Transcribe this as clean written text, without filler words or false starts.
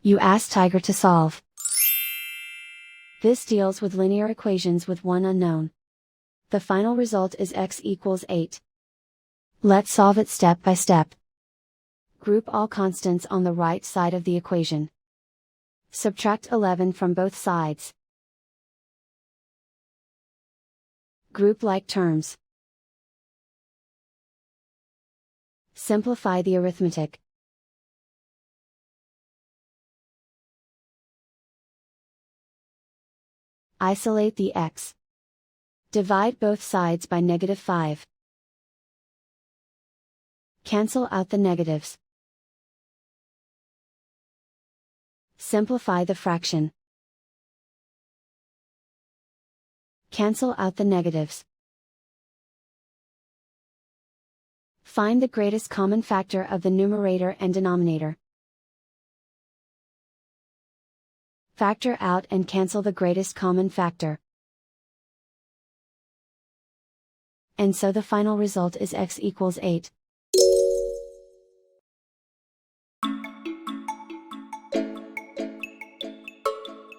You ask Tiger to solve. This deals with linear equations with one unknown. The final result is x equals 8. Let's solve it step by step. Group all constants on the right side of the equation. Subtract 11 from both sides. Group like terms. Simplify the arithmetic. Isolate the x. Divide both sides by -5. Cancel out the negatives. Simplify the fraction. Cancel out the negatives. Find the greatest common factor of the numerator and denominator. Factor out and cancel the greatest common factor. And so the final result is x equals 8.